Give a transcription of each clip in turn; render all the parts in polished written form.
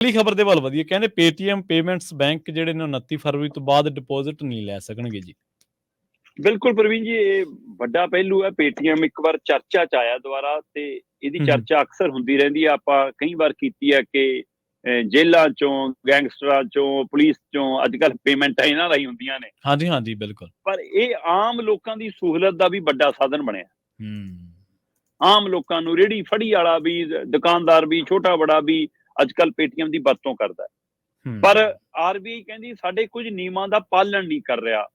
ਅਗਲੀ ਖਬਰ ਦੇ ਵੱਲ ਵਧੀਏ। ਕਹਿੰਦੇ ਪੇਟੀਐਮ ਪੇਮੈਂਟਸ ਬੈਂਕ ਜਿਹੜੇ ਨੇ 29 ਫਰਵਰੀ ਤੋਂ ਬਾਅਦ ਡਿਪੋਜ਼ਿਟ ਨਹੀਂ ਲੈ ਸਕਣਗੇ ਜੀ। ਬਿਲਕੁਲ ਪ੍ਰਵੀਨ ਜੀ, ਇਹ ਵੱਡਾ ਪਹਿਲੂ ਹੈ। ਪੇਟੀਐਮ ਇੱਕ ਵਾਰ ਚਰਚਾ ਚ ਆਇਆ ਦੁਬਾਰਾ, ਤੇ ਇਹਦੀ ਚਰਚਾ ਅਕਸਰ ਹੁੰਦੀ ਰਹਿੰਦੀ ਹੈ। ਆਪਾਂ ਕਈ ਵਾਰ ਕੀਤੀ ਹੈ ਕਿ ਜੇਲ੍ਹਾਂ ਚੋਂ, ਗੈਂਗਸਟਰਾਂ ਚੋਂ, ਪੁਲਿਸ ਚੋਂ ਅੱਜ ਕੱਲ੍ਹ ਪੇਮੈਂਟਾਂ ਇਹਨਾਂ ਰਾਹੀਂ ਹੁੰਦੀਆਂ ਨੇ। ਹਾਂਜੀ ਹਾਂਜੀ ਬਿਲਕੁਲ। ਪਰ ਇਹ ਆਮ ਲੋਕਾਂ ਦੀ ਸਹੂਲਤ ਦਾ ਵੀ ਵੱਡਾ ਸਾਧਨ ਬਣਿਆ। ਆਮ ਲੋਕਾਂ ਨੂੰ, ਰੇਹੜੀ ਫੜੀ ਵਾਲਾ ਵੀ, ਦੁਕਾਨਦਾਰ ਵੀ, ਛੋਟਾ ਬੜਾ ਵੀ ਅੱਜ ਕੱਲ੍ਹ ਪੇਟੀਐਮ ਦੀ ਵਰਤੋਂ ਕਰਦਾ। ਪਰ RBI ਕਹਿੰਦੀ ਸਾਡੇ ਕੁਝ ਨਿਯਮਾਂ ਦਾ ਪਾਲਣ ਨਹੀਂ ਕਰ ਰਿਹਾ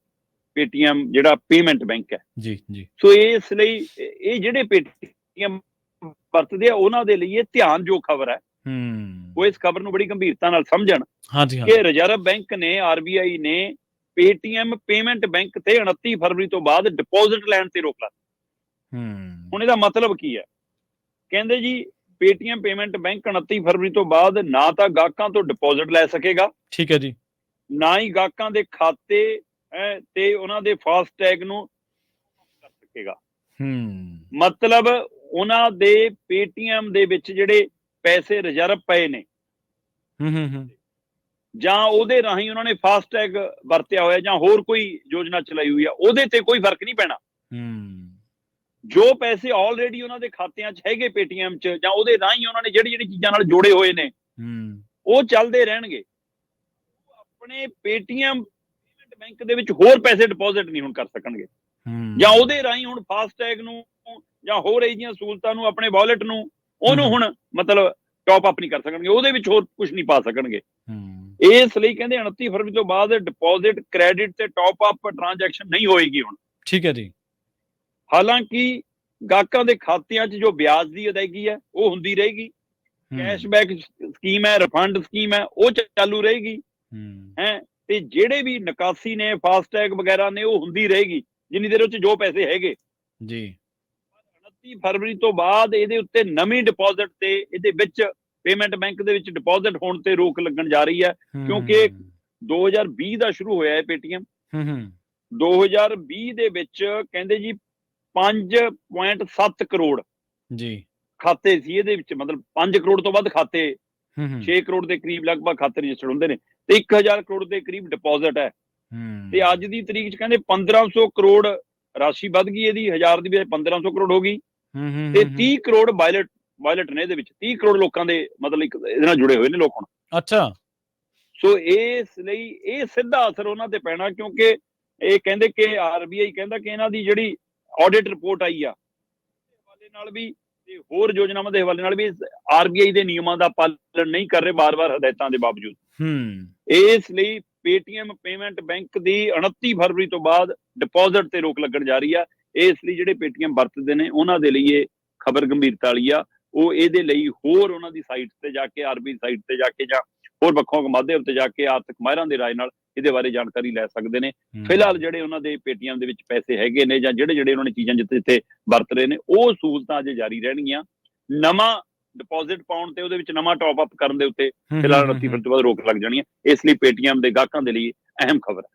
ਪੇਟੀਐਮ ਜਿਹੜਾ ਪੇਮੈਂਟ ਬੈਂਕ ਹੈ ਜੀ ਜੀ। ਸੋ ਇਸ ਲਈ ਇਹ ਜਿਹੜੇ ਪੇਟੀਐਮ ਵਰਤਦੇ ਆ ਉਹਨਾਂ ਦੇ ਲਈ ਇਹ ਧਿਆਨਯੋਗ ਖਬਰ ਹੈ। ਉਹ ਇਸ ਖਬਰ ਨੂੰ ਬੜੀ ਗੰਭੀਰਤਾ ਨਾਲ ਸਮਝਣ ਕਿ ਰਿਜ਼ਰਵ ਬੈਂਕ ਨੇ, RBI ਨੇ ਪੇਟੀਐਮ ਪੇਮੈਂਟ ਬੈਂਕ ਤੇ 29 ਫਰਵਰੀ ਤੋਂ ਬਾਅਦ ਡਿਪੋਜ਼ਿਟ ਲੈਣ ਤੇ ਰੋਕ ਲਾ। ਹੁਣ ਇਹਦਾ ਮਤਲਬ ਕੀ ਹੈ? ਕਹਿੰਦੇ ਜੀ ਪੇਟੀਐਮ ਪੇਮੈਂਟ ਬੈਂਕ 29 ਫਰਵਰੀ ਤੋਂ ਬਾਅਦ ਨਾ ਤਾਂ ਗਾਹਕਾਂ ਤੋਂ ਡਿਪੋਜ਼ਿਟ ਲੈ ਸਕੇਗਾ, ਠੀਕ ਹੈ ਜੀ, ਨਾ ਹੀ ਗਾਹਕਾਂ ਦੇ ਖਾਤੇ ਤੇ ਉਹਨਾਂ ਦੇ ਫਾਸਟੈਗ ਨੂੰ ਕਰ ਸਕੇਗਾ। ਮਤਲਬ ਉਹਨਾਂ ਦੇ ਪੇਟੀਐਮ ਦੇ ਵਿੱਚ ਜਿਹੜੇ ਪੈਸੇ ਰਿਜ਼ਰਵ ਪਏ ਨੇ ਜਾਂ ਉਹਦੇ ਰਾਹੀਂ ਉਹਨਾਂ ਨੇ ਫਾਸਟੈਗ ਵਰਤਿਆ ਹੋਇਆ ਜਾਂ ਹੋਰ ਕੋਈ ਯੋਜਨਾ ਚਲਾਈ ਹੋਈ ਆ, ਉਹਦੇ ਤੇ ਕੋਈ ਫਰਕ ਨਹੀਂ ਪੈਣਾ। ਜੋ ਪੈਸੇ ਆਲਰੇਡੀ ਉਹਨਾਂ ਦੇ ਖਾਤਿਆਂ 'ਚ ਹੈਗੇ ਪੇਟੀਐਮ 'ਚ, ਜਾਂ ਉਹਦੇ ਰਾਹੀਂ ਉਹਨਾਂ ਨੇ ਜਿਹੜੀ ਚੀਜ਼ਾਂ ਨਾਲ ਜੋੜੇ ਹੋਏ ਨੇ, ਉਹ ਚੱਲਦੇ ਰਹਿਣਗੇ। ਆਪਣੇ ਪੇਟੀਐਮ ਪੇਮੈਂਟ ਬੈਂਕ ਦੇ ਵਿੱਚ ਹੋਰ ਪੈਸੇ ਡਿਪੋਜ਼ਿਟ ਨਹੀਂ ਹੁਣ ਕਰ ਸਕਣਗੇ, ਜਾਂ ਉਹਦੇ ਰਾਹੀਂ ਹੁਣ ਫਾਸਟੈਗ ਨੂੰ ਜਾਂ ਹੋਰ ਇਹ ਜਿਹੀਆਂ ਸਹੂਲਤਾਂ ਨੂੰ, ਆਪਣੇ ਵਾਲਟ ਨੂੰ, ਉਹਨੂੰ ਹੁਣ ਮਤਲਬ ਟੌਪ ਅਪ ਨਹੀਂ ਕਰ ਸਕਣਗੇ, ਉਹਦੇ ਵਿੱਚ ਹੋਰ ਕੁਝ ਨਹੀਂ ਪਾ ਸਕਣਗੇ। ਇਸ ਲਈ ਕਹਿੰਦੇ 29 ਫਰਵਰੀ ਤੋਂ ਬਾਅਦ ਡਿਪੋਜ਼ਿਟ, ਕ੍ਰੈਡਿਟ ਤੇ ਟੌਪ ਅਪ ਟ੍ਰਾਂਜੈਕਸ਼ਨ ਨਹੀਂ ਹੋਏਗੀ ਹੁਣ। ਠੀਕ ਹੈ ਜੀ। ਹਾਲਾਂਕਿ ਗਾਹਕਾਂ ਦੇ ਖਾਤਿਆਂ 'ਚ ਜੋ ਵਿਆਜ ਦੀ ਅਦਾਇਗੀ ਹੈ ਉਹ ਹੁੰਦੀ ਰਹੇਗੀ, ਕੈਸ਼ਬੈਕ ਸਕੀਮ ਹੈ, ਰਿਫੰਡ ਸਕੀਮ ਹੈ, ਉਹ ਚਾਲੂ ਰਹੇਗੀ ਹੈ, ਤੇ ਜਿਹੜੇ ਵੀ ਨਿਕਾਸੀ ਨੇ, ਫਾਸਟੈਗ ਵਗੈਰਾ ਨੇ, ਉਹ ਹੁੰਦੀ ਰਹੇਗੀ ਜਿੰਨੀ ਦੇਰ ਉਹ 'ਚ ਜੋ ਪੈਸੇ ਹੈਗੇ ਜੀ। 29 ਫਰਵਰੀ ਤੋਂ ਬਾਅਦ ਇਹਦੇ ਉੱਤੇ ਨਵੀਂ ਡਿਪੋਜ਼ਿਟ ਤੇ, ਇਹਦੇ ਵਿੱਚ ਪੇਮੈਂਟ ਬੈਂਕ ਦੇ ਵਿੱਚ ਡਿਪੋਜ਼ਿਟ ਹੋਣ ਤੇ ਰੋਕ ਲੱਗਣ ਜਾ ਰਹੀ ਹੈ, ਕਿਉਂਕਿ 2020 ਦਾ ਸ਼ੁਰੂ ਹੋਇਆ ਹੈ ਪੇਟੀਐਮ। 2020 ਦੇ ਵਿੱਚ ਕਹਿੰਦੇ ਜੀ 5.7 ਕਰੋੜ ਜੀ ਖਾਤੇ ਸੀ ਇਹਦੇ ਵਿੱਚ, ਮਤਲਬ 5 ਕਰੋੜ ਤੋਂ ਵੱਧ ਖਾਤੇ, 6 ਕਰੋੜ ਦੇ ਕਰੀਬ ਲਗਭਗ ਖਾਤੇ ਰਜਿਸਟਰਡ ਹੁੰਦੇ ਨੇ, ਤੇ 1000 ਕਰੋੜ ਦੇ ਕਰੀਬ ਡਿਪੋਜ਼ਿਟ ਹੈ। ਤੇ ਅੱਜ ਦੀ ਤਰੀਕ 'ਚ ਕਹਿੰਦੇ 1500 ਕਰੋੜ ਰਾਸ਼ੀ ਵੱਧ ਗਈ ਇਹਦੀ, 1000 ਦੀ ਬਜਾਏ 1500 ਕਰੋੜ ਹੋ ਗਈ, ਤੇ 30 ਕਰੋੜ ਵਾਇਲਟ ਨੇ ਇਹਦੇ ਵਿੱਚ। 30 ਕਰੋੜ ਲੋਕਾਂ ਦੇ ਮਤਲਬ ਇਹਦੇ ਨਾਲ ਜੁੜੇ ਹੋਏ ਨੇ ਲੋਕ ਹੁਣ। ਅੱਛਾ। ਸੋ ਇਸ ਲਈ ਇਹ ਸਿੱਧਾ ਅਸਰ ਉਹਨਾਂ ਤੇ ਪੈਣਾ, ਕਿਉਂਕਿ ਇਹ ਕਹਿੰਦੇ ਕਿ RBI ਕਹਿੰਦਾ ਕਿ ਇਹਨਾਂ ਦੀ ਜਿਹੜੀ ਆਡਿਟ ਰਿਪੋਰਟ ਆਈ ਆ ਹਵਾਲੇ ਨਾਲ ਵੀ, ਤੇ ਹੋਰ ਯੋਜਨਾਵਾਂ ਦੇ ਹਵਾਲੇ ਨਾਲ ਵੀ, RBI ਦੇ ਨਿਯਮਾਂ ਦਾ ਪਾਲਣ ਨਹੀਂ ਕਰ ਰਹੇ ਬਾਰ-ਬਾਰ ਹਦਾਇਤਾਂ ਦੇ ਬਾਵਜੂਦ। ਇਸ ਲਈ ਪੇਟੀਐਮ ਪੇਮੈਂਟ ਬੈਂਕ ਦੀ 29 ਫਰਵਰੀ ਤੋਂ ਬਾਅਦ ਡਿਪੋਜ਼ਿਟ ਤੇ ਰੋਕ ਲੱਗਣ ਜਾ ਰਹੀ ਆ। ਇਸ ਲਈ ਜਿਹੜੇ ਪੇਟੀਐਮ ਵਰਤਦੇ ਨੇ ਉਹਨਾਂ ਦੇ ਲਈ ਇਹ ਖਬਰ ਗੰਭੀਰਤਾ ਵਾਲੀ ਆ। ਉਹ ਇਹਦੇ ਲਈ ਹੋਰ ਉਹਨਾਂ ਦੀ ਸਾਈਟ ਤੇ ਜਾ ਕੇ, RBI ਸਾਈਟ ਤੇ ਜਾ ਕੇ, ਜਾਂ ਹੋਰ ਵੱਖੋਂ ਮਾਧਿਅਮ ਤੇ ਜਾ ਕੇ ਆਰਥਿਕ ਮਾਹਿਰਾਂ ਦੇ ਰਾਏ ਨਾਲ ਇਹਦੇ ਬਾਰੇ ਜਾਣਕਾਰੀ ਲੈ ਸਕਦੇ ਨੇ। ਫਿਲਹਾਲ ਜਿਹੜੇ ਉਹਨਾਂ ਦੇ ਪੇਟੀਐਮ ਦੇ ਵਿੱਚ ਪੈਸੇ ਹੈਗੇ ਨੇ, ਜਾਂ ਜਿਹੜੇ ਉਹਨਾਂ ਨੇ ਚੀਜ਼ਾਂ ਜਿੱਥੇ ਵਰਤ ਰਹੇ ਨੇ, ਉਹ ਸਹੂਲਤਾਂ ਅਜੇ ਜਾਰੀ ਰਹਿਣਗੀਆਂ। ਨਵਾਂ ਡਿਪੋਜ਼ਿਟ ਪਾਉਣ ਤੇ ਉਹਦੇ ਵਿੱਚ ਨਵਾਂ ਟੌਪ ਅਪ ਕਰਨ ਦੇ ਉੱਤੇ ਫਿਲਹਾਲ 29 ਫਰਵਰੀ ਤੋਂ ਬਾਅਦ ਰੋਕ ਲੱਗ ਜਾਣੀ ਹੈ। ਇਸ ਲਈ ਪੇਟੀਐਮ ਦੇ ਗਾਹਕਾਂ ਦੇ ਲਈ ਅਹਿਮ ਖਬਰ ਹੈ।